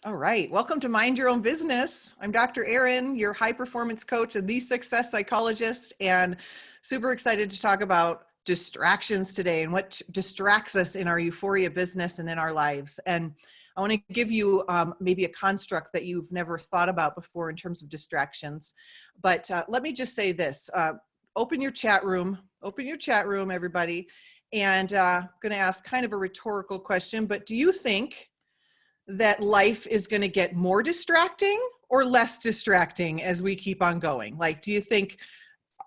All right. Welcome to Mind Your Own Business. I'm Dr. Erin, your high performance coach and the success psychologist, and super excited to talk about distractions today and what distracts us in our euphoria business and in our lives. And I want to give you maybe a construct that you've never thought about before in terms of distractions. But let me just say this. Open your chat room, everybody. And I'm going to ask kind of a rhetorical question, but do you think that life is going to get more distracting or less distracting as we keep on going? Like, do you think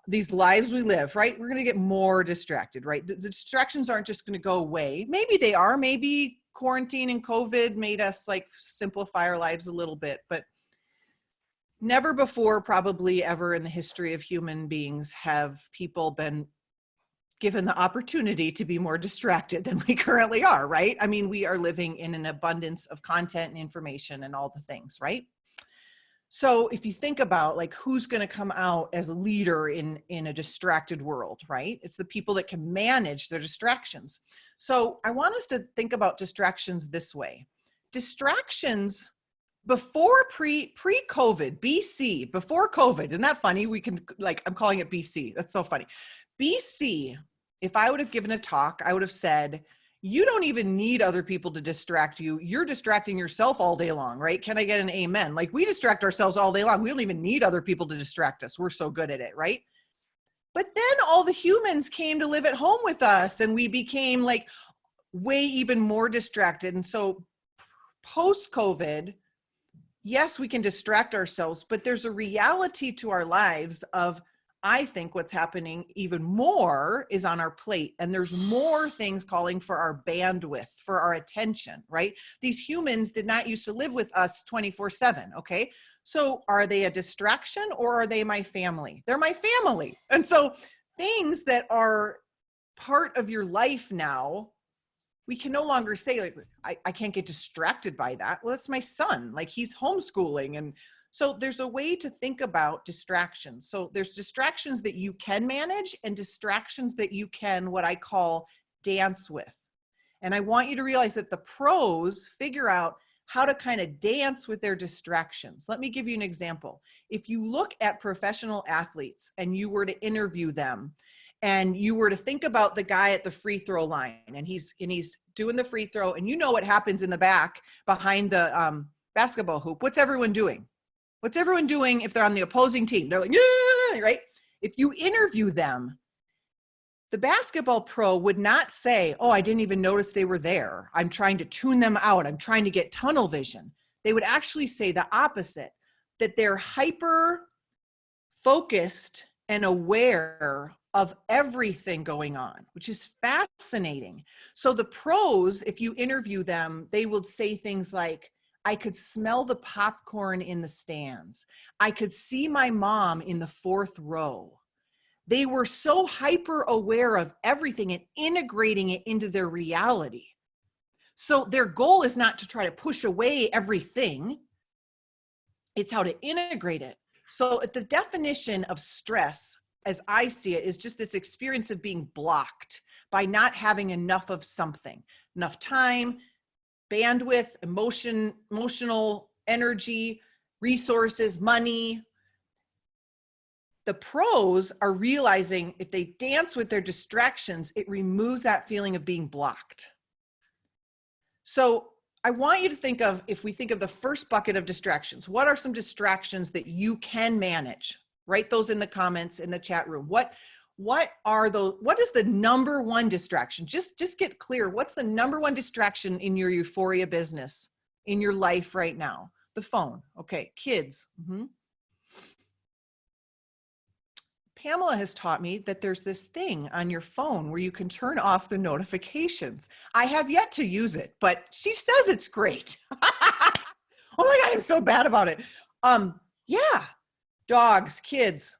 these lives we live, right, we're going to get more distracted, right? The distractions aren't just going to go away. Maybe they are. Maybe quarantine and COVID made us like simplify our lives a little bit, but never before, probably ever in the history of human beings, have people been given the opportunity to be more distracted than we currently are, right? I mean, we are living in an abundance of content and information and all the things, right? So if you think about like who's going to come out as a leader in a distracted world, right? It's the people that can manage their distractions. So I want us to think about distractions this way. Distractions before pre-COVID, BC, before COVID, isn't that funny? We can like, I'm calling it BC. That's so funny. BC, if I would have given a talk, I would have said, you don't even need other people to distract you. You're distracting yourself all day long, right? Can I get an amen? Like we distract ourselves all day long. We don't even need other people to distract us. We're so good at it, right? But then all the humans came to live at home with us and we became like way even more distracted. And so post-COVID, yes, we can distract ourselves, but there's a reality to our lives of, I think what's happening even more is on our plate, and there's more things calling for our bandwidth, for our attention, right? These humans did not used to live with us 24/7, okay? So are they a distraction or are they my family? They're my family. And so things that are part of your life now, we can no longer say like, I can't get distracted by that. Well, that's my son, like he's homeschooling. And so there's a way to think about distractions. So there's distractions that you can manage and distractions that you can, what I call, dance with. And I want you to realize that the pros figure out how to kind of dance with their distractions. Let me give you an example. If you look at professional athletes and you were to interview them and you were to think about the guy at the free throw line and he's doing the free throw and you know what happens in the back behind the basketball hoop, what's everyone doing? What's everyone doing if they're on the opposing team? They're like, yeah, right? If you interview them, the basketball pro would not say, oh, I didn't even notice they were there. I'm trying to tune them out. I'm trying to get tunnel vision. They would actually say the opposite, that they're hyper focused and aware of everything going on, which is fascinating. So the pros, if you interview them, they would say things like, I could smell the popcorn in the stands. I could see my mom in the fourth row. They were so hyper aware of everything and integrating it into their reality. So their goal is not to try to push away everything. It's how to integrate it. So if the definition of stress, as I see it, is just this experience of being blocked by not having enough of something, enough time, bandwidth, emotional energy, resources, money. The pros are realizing if they dance with their distractions, it removes that feeling of being blocked. So I want you to think of, if we think of the first bucket of distractions, what are some distractions that you can manage? Write those in the comments in the chat room. What are those? What is the number one distraction? Just get clear. What's the number one distraction in your euphoria business, in your life right now? The phone. Okay. Kids. Pamela has taught me that there's this thing on your phone where you can turn off the notifications. I have yet to use it, but she says it's great. Oh my God, I'm so bad about it. Yeah. Dogs, kids.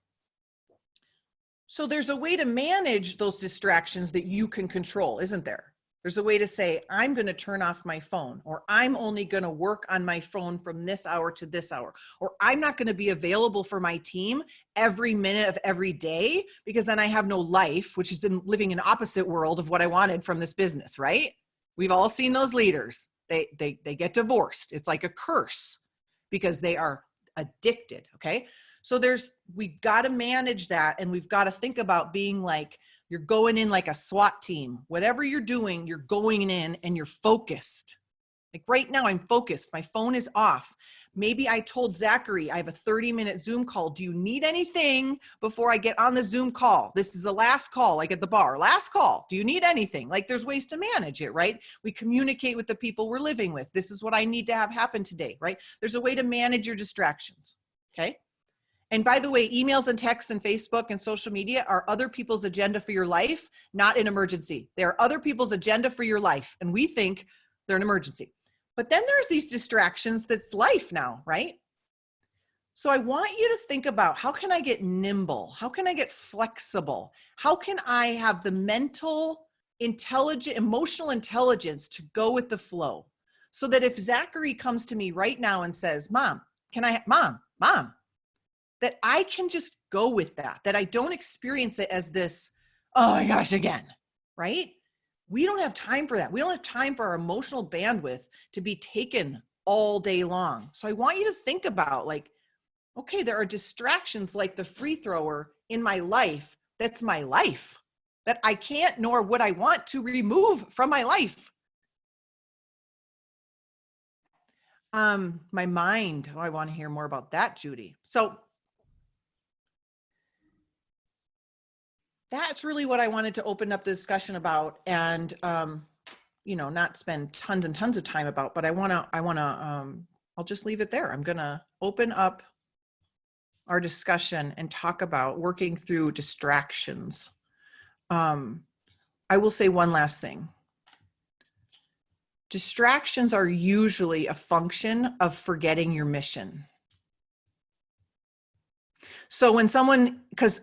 So there's a way to manage those distractions that you can control, isn't there? There's a way to say, I'm going to turn off my phone, or I'm only going to work on my phone from this hour to this hour, or I'm not going to be available for my team every minute of every day because then I have no life, which is living in opposite world of what I wanted from this business, right? We've all seen those leaders. They get divorced. It's like a curse because they are addicted. Okay. So we've got to manage that. And we've got to think about being like, you're going in like a SWAT team. Whatever you're doing, you're going in and you're focused. Like right now, I'm focused. My phone is off. Maybe I told Zachary, I have a 30-minute Zoom call. Do you need anything before I get on the Zoom call? This is the last call, like at the bar. Last call. Do you need anything? Like there's ways to manage it, right? We communicate with the people we're living with. This is what I need to have happen today, right? There's a way to manage your distractions, okay? And by the way, emails and texts and Facebook and social media are other people's agenda for your life, not an emergency. They're other people's agenda for your life. And we think they're an emergency. But then there's these distractions that's life now, right? So I want you to think about, how can I get nimble? How can I get flexible? How can I have the mental, emotional intelligence to go with the flow? So that if Zachary comes to me right now and says, Mom, that I can just go with that I don't experience it as this, oh my gosh, again, right? We don't have time for that. We don't have time for our emotional bandwidth to be taken all day long. So I want you to think about like, okay, there are distractions like the free thrower in my life. That's my life that I can't, nor would I want to remove from my life. My mind, I want to hear more about that, Judy. So that's really what I wanted to open up the discussion about, and not spend tons and tons of time about, but I'll just leave it there. I'm gonna open up our discussion and talk about working through distractions. I will say one last thing. Distractions are usually a function of forgetting your mission. So when someone, because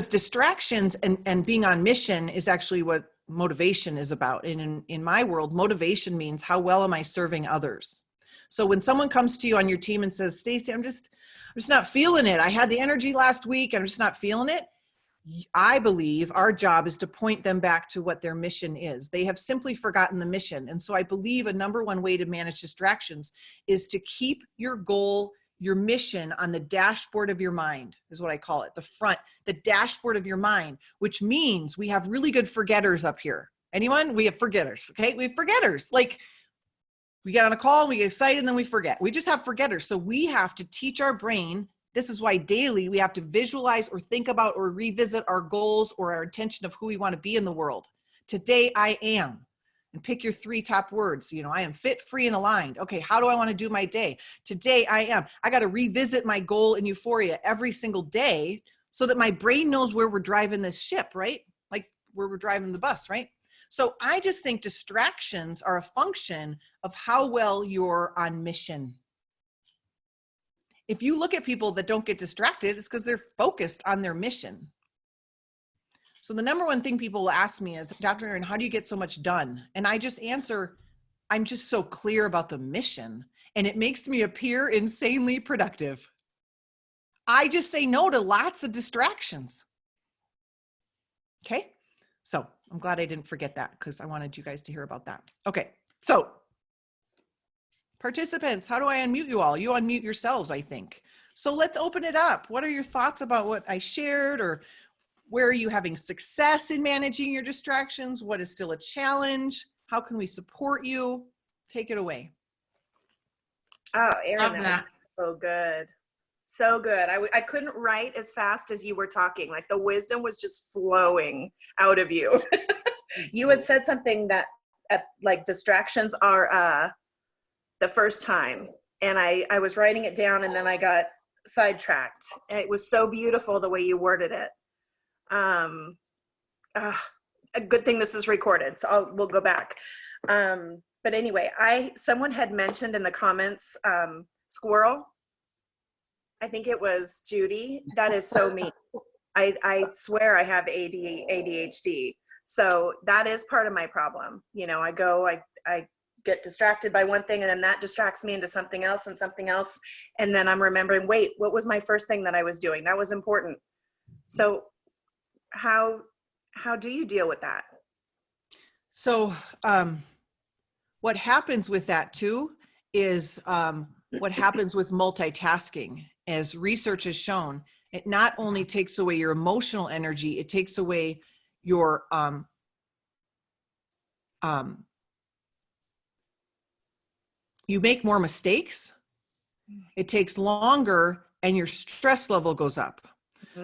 distractions and being on mission is actually what motivation is about. And in my world, motivation means how well am I serving others? So when someone comes to you on your team and says, Stacy, I'm just not feeling it. I had the energy last week. I'm just not feeling it. I believe our job is to point them back to what their mission is. They have simply forgotten the mission. And so I believe a number one way to manage distractions is to keep your goal, your mission on the dashboard of your mind, is what I call it. The dashboard of your mind, which means we have really good forgetters up here. Anyone? We have forgetters, okay? We have forgetters. Like we get on a call, we get excited, and then we forget. We just have forgetters. So we have to teach our brain. This is why daily we have to visualize or think about or revisit our goals or our intention of who we want to be in the world. Today I am. And pick your 3 top words. I am fit, free, and aligned. Okay, how do I want to do my day? Today I am. I got to revisit my goal in Euphoria every single day so that my brain knows where we're driving this ship, right? Like where we're driving the bus, right? So I just think distractions are a function of how well you're on mission. If you look at people that don't get distracted, it's because they're focused on their mission. So the number one thing people will ask me is, Dr. Erin, how do you get so much done? And I just answer, I'm just so clear about the mission, and it makes me appear insanely productive. I just say no to lots of distractions. Okay. So I'm glad I didn't forget that because I wanted you guys to hear about that. Okay. So participants, how do I unmute you all? You unmute yourselves, I think. So let's open it up. What are your thoughts about what I shared, or where are you having success in managing your distractions? What is still a challenge? How can we support you? Take it away. Oh, Erin, that was so good. So good. I couldn't write as fast as you were talking. Like the wisdom was just flowing out of you. You had said something that like distractions are the first time. And I was writing it down and then I got sidetracked. And it was so beautiful the way you worded it. A good thing this is recorded, so we'll go back. But anyway, someone had mentioned in the comments, squirrel. I think it was Judy. That is so me. I swear I have ADHD. So that is part of my problem. I get distracted by one thing and then that distracts me into something else. And then I'm remembering, wait, what was my first thing that I was doing? That was important. So how do you deal with that? So what happens with that too is what happens with multitasking. As research has shown, it not only takes away your emotional energy, it takes away your you make more mistakes, it takes longer, and your stress level goes up.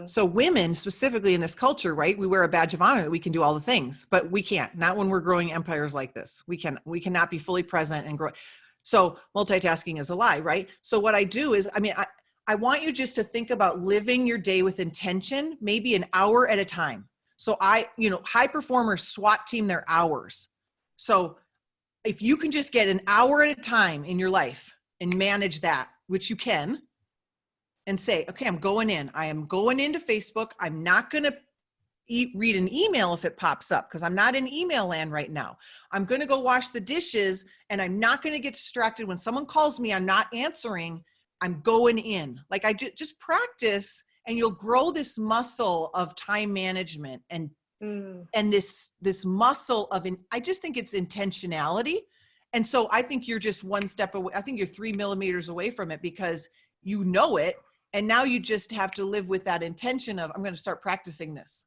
So women specifically in this culture, right? We wear a badge of honor that we can do all the things, but we can't, not when we're growing empires like this. We cannot be fully present and grow. So multitasking is a lie, right? So what I do is, I want you just to think about living your day with intention, maybe an hour at a time. So high performers SWAT team their hours. So if you can just get an hour at a time in your life and manage that, which you can, and say, okay, I'm going in. I am going into Facebook. I'm not going to read an email if it pops up because I'm not in email land right now. I'm going to go wash the dishes, and I'm not going to get distracted when someone calls me. I'm not answering. I'm going in. Like I just practice, and you'll grow this muscle of time management and this muscle of I just think it's intentionality. And so I think you're just one step away. I think you're 3 millimeters away from it because you know it. And now you just have to live with that intention of, I'm going to start practicing this.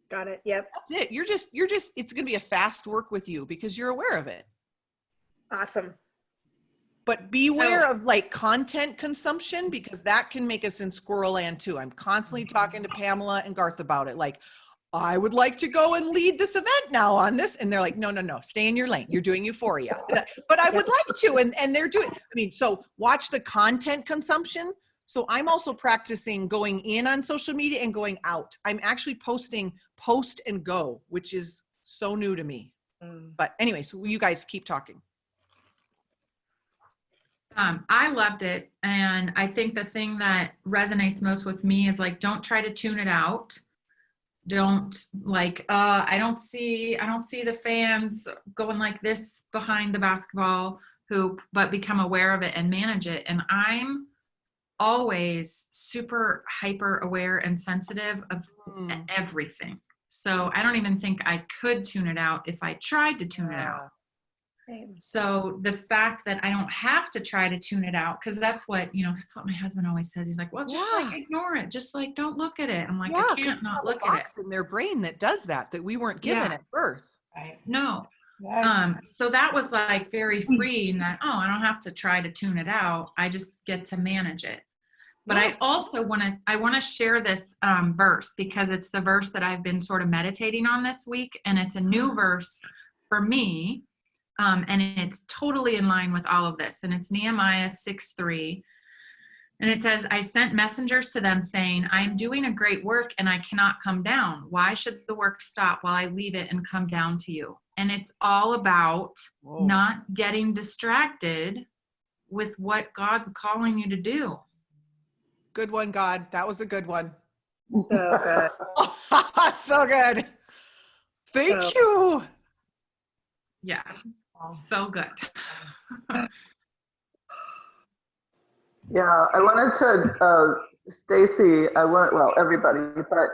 Got it. Yep. That's it. You're just, it's going to be a fast work with you because you're aware of it. Awesome. But beware of like content consumption, because that can make us in squirrel land too. I'm constantly talking to Pamela and Garth about it. Like, I would like to go and lead this event now on this. And they're like, no, stay in your lane. You're doing Euphoria. But I would like to. And they're doing, so watch the content consumption. So I'm also practicing going in on social media and going out. I'm actually posting post and go, which is so new to me. But anyway, so you guys keep talking. I loved it. And I think the thing that resonates most with me is like, don't try to tune it out. Don't like, I don't see the fans going like this behind the basketball hoop, but become aware of it and manage it. And I'm always super hyper aware and sensitive of everything. So I don't even think I could tune it out if I tried to tune it out. Same. So the fact that I don't have to try to tune it out, because that's what my husband always says. He's like, well, just like ignore it. Just like, don't look at it. I'm like, I can't not look at it. In their brain that does that we weren't given at birth. Right. No. So that was like very free in that, I don't have to try to tune it out. I just get to manage it. But I also want to share this verse because it's the verse that I've been sort of meditating on this week. And it's a new verse for me. And it's totally in line with all of this. And it's Nehemiah 6:3. And it says, I sent messengers to them saying, I am doing a great work and I cannot come down. Why should the work stop while I leave it and come down to you? And it's all about not getting distracted with what God's calling you to do. Good one, God. That was a good one. So good. So good. Thank you. Yeah. So good. Yeah, I wanted to, Stacy, everybody, but,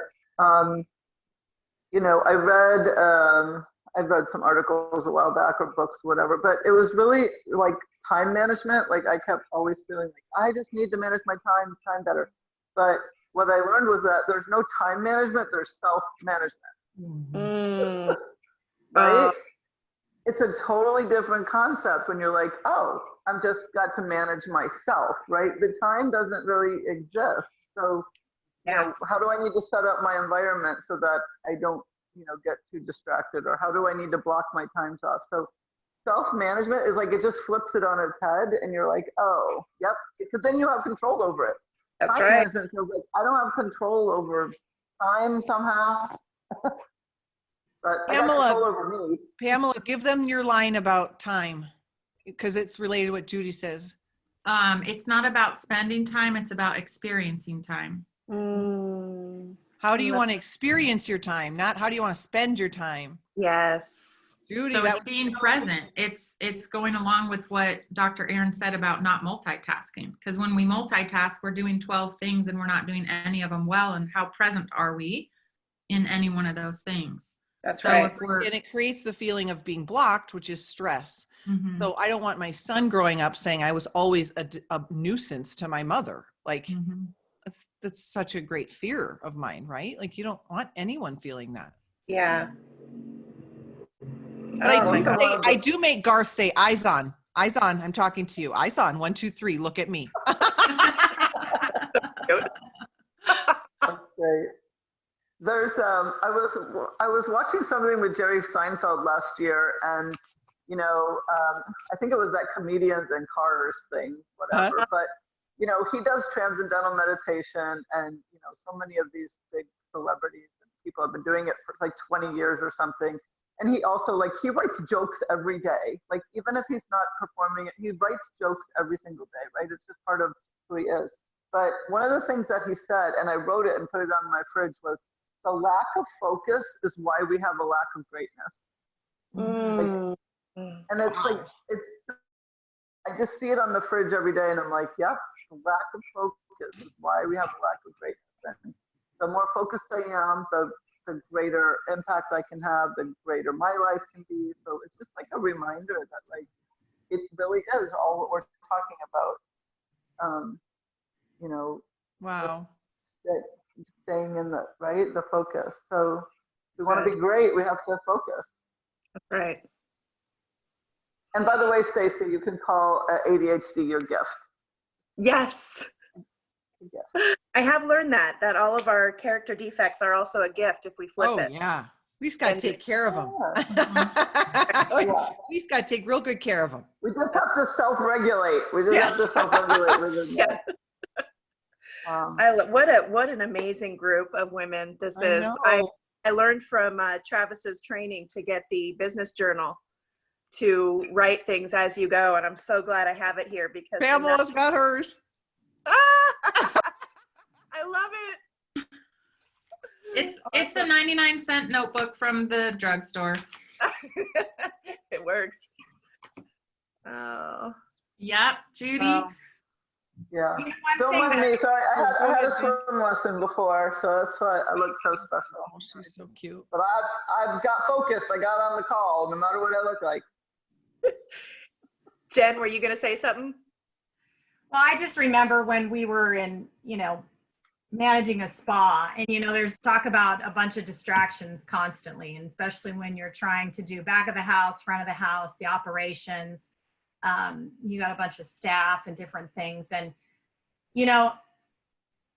I've read some articles a while back or books, whatever, but it was really like time management. Like I kept always feeling like, I just need to manage my time better. But what I learned was that there's no time management, there's self-management. Right? It's a totally different concept when you're like, I'm just got to manage myself, right? The time doesn't really exist. So, how do I need to set up my environment so that I don't, get too distracted, or how do I need to block my times off? So self-management is like, it just flips it on its head and you're like, because then you have control over it. That's time right. Management feels like I don't have control over time somehow. But I got control over me. Pamela, give them your line about time, because it's related to what Judy says. It's not about spending time, it's about experiencing time. How do you want to experience your time? Not how do you want to spend your time? Yes. Judy, So it's being present. It's going along with what Dr. Aaron said about not multitasking. Because when we multitask, we're doing 12 things and we're not doing any of them well. And how present are we in any one of those things? That's So right. if we're, And it creates the feeling of being blocked, which is stress. Mhm, So I don't want my son growing up saying I was always a nuisance to my mother. Like mhm. that's such a great fear of mine, right? Like you don't want anyone feeling that. Yeah. But I Oh my do God. say, I do make Garth say, eyes on, eyes on. I'm talking to you. Eyes on. 1, 2, 3. Look at me. That's great. There's I was watching something with Jerry Seinfeld last year, and I think it was that comedians and cars thing, whatever. But he does transcendental meditation, and so many of these big celebrities and people have been doing it for like 20 years or something. And he also he writes jokes every day. Like even if he's not performing it, he writes jokes every single day, right? It's just part of who he is. But one of the things that he said, and I wrote it and put it on my fridge, was the lack of focus is why we have a lack of greatness. Mm. And it's I just see it on the fridge every day, and I'm like, yep, the lack of focus is why we have a lack of greatness. And the more focused I am, the greater impact I can have, the greater my life can be. So it's just like a reminder that it really is all what we're talking about. Wow. Staying in the focus. So if we want to be great, we have to focus. That's right. And by the way, Stacey, you can call ADHD your gift. Yes. I have learned that all of our character defects are also a gift if we flip it. Yeah. We just got to And- take care of them. Yeah. We've got to take real good care of them. We just have to self-regulate. We just have to self-regulate. Yeah. What an amazing group of women this is. I learned from Travis's training to get the business journal to write things as you go, and I'm so glad I have it here because Pamela's got hers. I love it. It's a 99-cent notebook from the drugstore. It works. Oh. Yep, Judy. Wow. Yeah. You know, Don't one mind thing me. Sorry, I go had ahead, a swim lesson before, so that's why I look so special. Oh, she's so cute. But I've got focused. I got on the call, no matter what I look like. Jen, were you going to say something? Well, I just remember when we were in, managing a spa, and there's talk about a bunch of distractions constantly, and especially when you're trying to do back of the house, front of the house, the operations. You got a bunch of staff and different things, and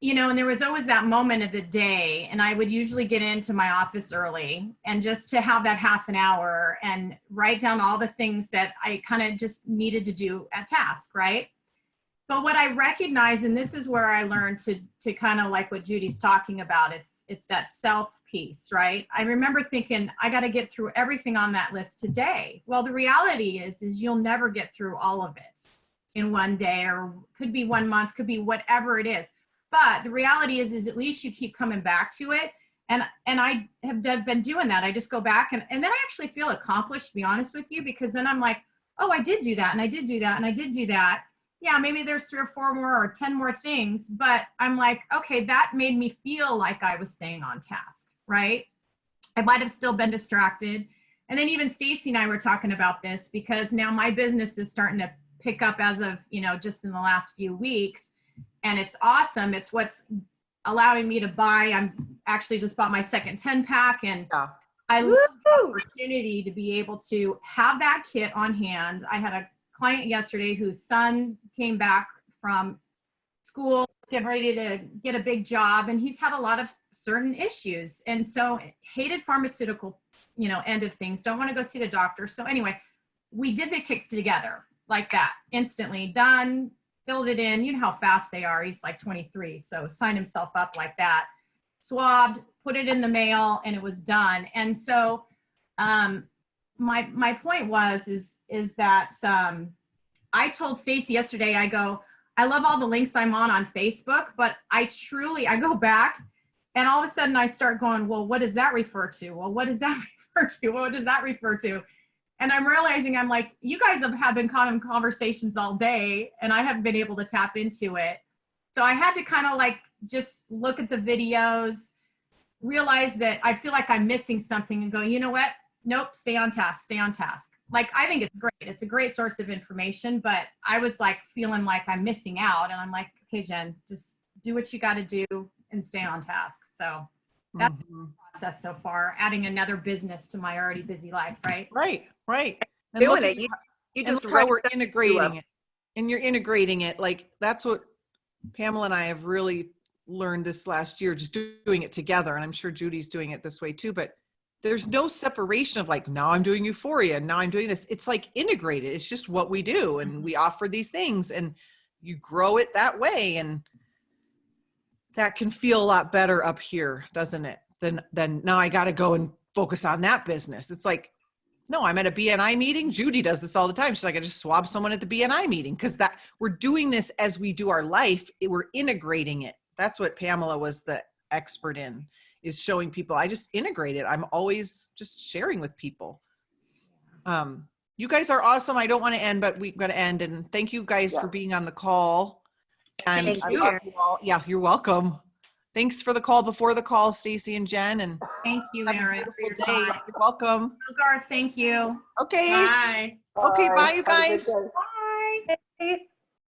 and there was always that moment of the day, and I would usually get into my office early and just to have that half an hour and write down all the things that I kind of just needed to do at task, right? But what I recognize, and this is where I learned to kind of like what Judy's talking about, it's that self piece, right? I remember thinking, I got to get through everything on that list today. Well, the reality is you'll never get through all of it in one day, or could be 1 month, could be whatever it is. But the reality is at least you keep coming back to it. And I have been doing that. I just go back and then I actually feel accomplished, to be honest with you, because then I'm like, oh, I did do that, and I did do that, and I did do that. Yeah, maybe there's 3 or 4 more or 10 more things, but I'm like, okay, that made me feel like I was staying on task, right? I might have still been distracted. And then even Stacey and I were talking about this because now my business is starting to pick up as of, just in the last few weeks. And it's awesome. It's what's allowing me to buy. I'm actually just bought my second 10-pack, and Yeah. I love the opportunity to be able to have that kit on hand. I had a client yesterday whose son came back from school, getting ready to get a big job, and he's had a lot of certain issues. And so hated pharmaceutical, end of things, don't want to go see the doctor. So anyway, we did the kit together like that, instantly done, filled it in. You know how fast they are. He's like 23. So signed himself up like that, swabbed, put it in the mail, and it was done. And so, my point is that I told Stacey yesterday, I go, I love all the links I'm on Facebook, but I go back and all of a sudden I start going, well, what does that refer to? Well, what does that refer to? What does that refer to? And I'm realizing, I'm like, you guys have been having conversations all day and I haven't been able to tap into it. So I had to kind of just look at the videos, realize that I feel like I'm missing something and go, you know what? Nope, stay on task, stay on task. Like, I think it's great. It's a great source of information, but I was like feeling like I'm missing out. And I'm like, okay, Jen, just do what you got to do and stay on task. So that's Mhm. the process so far, adding another business to my already busy life, right? Right. And Doing look it. at You and just look how we're raised up integrating up. it. And you're integrating it. Like, that's what Pamela and I have really learned this last year, just doing it together. And I'm sure Judy's doing it this way too, but there's no separation of like, now I'm doing Euphoria, now I'm doing this. It's like integrated. It's just what we do. And we offer these things and you grow it that way. And that can feel a lot better up here, doesn't it? Than now I got to go and focus on that business. It's like, no, I'm at a BNI meeting. Judy does this all the time. She's like, I just swab someone at the BNI meeting because that we're doing this as we do our life. We're integrating it. That's what Pamela was the expert in, is showing people. I just integrate it. I'm always just sharing with people. You guys are awesome. I don't want to end, but we've got to end. And thank you guys Yeah. for being on the call. And Thank I you. love you all. Yeah, you're welcome. Thanks for the call before the call, Stacy and Jen. And Thank you, have a Erin, for your beautiful day. time. You're welcome. Garth, thank you. Okay. Bye. Okay, bye, you Have a good guys. day. Bye. Hey.